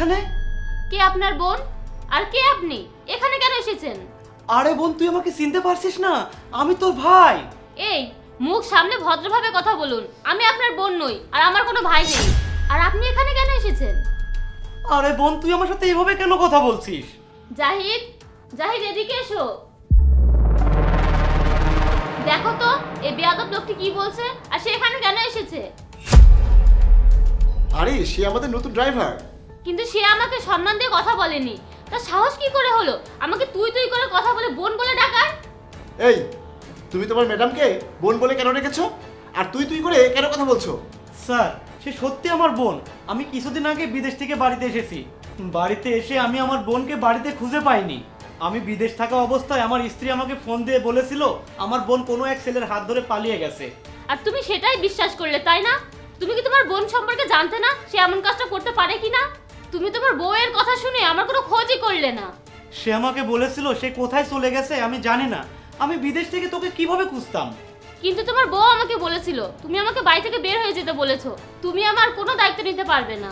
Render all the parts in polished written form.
এখানে? কে আপনার বোন? আর কে আপনি? এখানে কেন এসেছেন? আরে বোন, তুই আমাকে চিনতে পারছিস না? আমি তোর ভাই। এই, মুখ সামনে ভদ্রভাবে কথা বলুন। আমি আপনার বোন নই, আর আমার কোনো ভাই নেই। আর আপনি এখানে কেন এসেছেন? আরে বোন, তুই আমার সাথে এভাবে কেন কথা বলছিস? জাহিদ, জাহিদ এদিকে এসো। দেখো তো এই বেয়াদব লোকটি কি বলছে, আর সে এখানে কেন এসেছে। আরে সে আমাদের নতুন ড্রাইভার। কিন্তু সে আমাকে সম্মান দিয়ে কথা বলেনি। তার সাহস কি করে হলো আমাকে তুই তুই করে কথা বলে বোন বলে ডাকার? এই, তুমি তোমার ম্যাডামকে বোন বলে কেন রেখেছো? আর তুই তুই করে কেন কথা বলছো? স্যার, সে সত্যি আমার বোন। আমি কিছুদিন আগে বিদেশ থেকে বাড়িতে এসেছি। বাড়িতে এসে আমি আমার বোনকে বাড়িতে খুঁজে পাইনি। আমি বিদেশ থাকা অবস্থায় আমার স্ত্রী আমাকে ফোন দিয়ে বলেছিল আমার বোন কোনো এক ছেলের হাত ধরে পালিয়ে গেছে। আর তুমি সেটাই বিশ্বাস করলে, তাই না? তুমি কি তোমার বোন সম্পর্কে জানতে না সে এমন কাজটা করতে পারে কিনা? তুমি তোমার বউয়ের কথা শুনে আমার কোনো খোঁজই করলে না। সে আমাকে বলেছিল সে কোথায় চলে গেছে আমি জানি না। আমি বিদেশ থেকে তোকে কিভাবে খুঁজতাম? কিন্তু তোমার বউ আমাকে বলেছিল তুমি আমাকে বাড়ি থেকে বের হয়ে যেতে বলেছো। তুমি আমার কোনো দায়িত্ব নিতে পারবে না।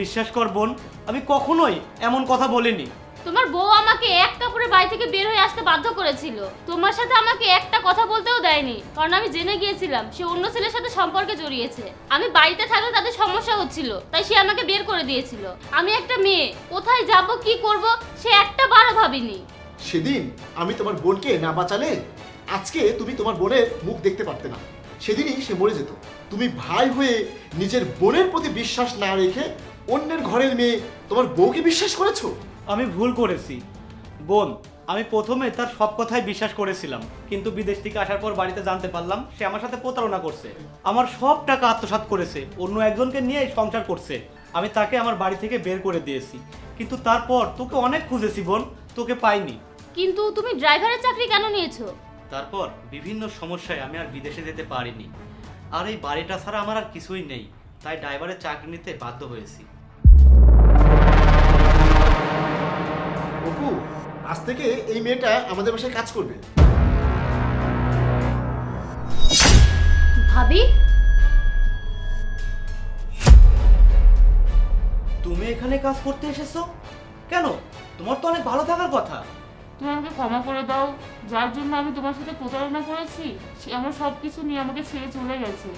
বিশ্বাস কর বোন, আমি কখনোই এমন কথা বলিনি। তোমার বউ আমাকে এক কাপড়ে বাড়ি থেকে বের হয়ে আসতে বাধ্য করেছিল। তোমার সাথে আমাকে একটা কথা বলতেও দেয়নি, কারণ আমি জেনে গিয়েছিলাম সে অন্য ছেলের সাথে সম্পর্কে জড়িয়েছে। আমি বাড়িতে থাকলে তাদের সমস্যা হচ্ছিল, তাই সে আমাকে বের করে দিয়েছিল। আমি একটা মেয়ে, কোথায় যাব কি করব সে একটা বারও ভাবিনি। সেদিন আমি তোমার বোনকে না বাঁচালে আজকে তুমি তোমার বোনের মুখ দেখতে পারতে না। সেদিনই সে মরে যেত। তুমি ভাই হয়ে নিজের বোনের প্রতি বিশ্বাস না রেখে অন্যের ঘরের মেয়ে তোমার বউকে বিশ্বাস করেছো। আমি ভুল করেছি বোন। আমি প্রথমে তার সব কথাই বিশ্বাস করেছিলাম, কিন্তু বিদেশ থেকে আসার পর বাড়িতে জানতে পারলাম সে আমার সাথে প্রতারণা করছে। আমার সব টাকা আত্মসাৎ করেছে, অন্য একজনকে নিয়ে সংসার করছে। আমি তাকে আমার বাড়ি থেকে বের করে দিয়েছি। কিন্তু তারপর তোকে অনেক খুঁজেছি বোন, তোকে পাইনি। কিন্তু তুমি ড্রাইভারের চাকরি কেন নিয়েছো? তারপর বিভিন্ন সমস্যায় আমি আর বিদেশে যেতে পারিনি। আর এই বাড়িটা ছাড়া আমার আর কিছুই নেই, তাই ড্রাইভারের চাকরি নিতে বাধ্য হয়েছি। অপু, আজ থেকে এই মেয়েটা আমাদের বাসায় কাজ করবে। ভাবি, তুমি এখানে কাজ করতে এসেছো কেন? তোমার তো অনেক ভালো থাকার কথা। তুমি আমাকে ক্ষমা করে দাও। যার জন্য আমি তোমার সাথে প্রতারণা করেছি সে আমার সবকিছু নিয়ে আমাকে ছেড়ে চলে গেছে।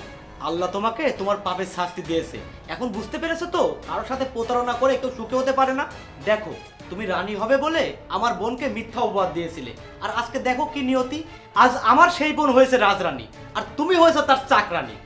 আল্লাহ তোমাকে তোমার পাপের শাস্তি দিয়েছে। এখন বুঝতে পেরেছো তো, কারোর সাথে প্রতারণা করে কেউ সুখে হতে পারে না। দেখো, তুমি রানী হবে বলে আমার বোনকে মিথ্যা উপহার দিয়েছিলে, আর আজকে দেখো কি নিয়তি। আজ আমার সেই বোন হয়েছে রাজরানী, আর তুমি হয়েছো তার চাকরানী।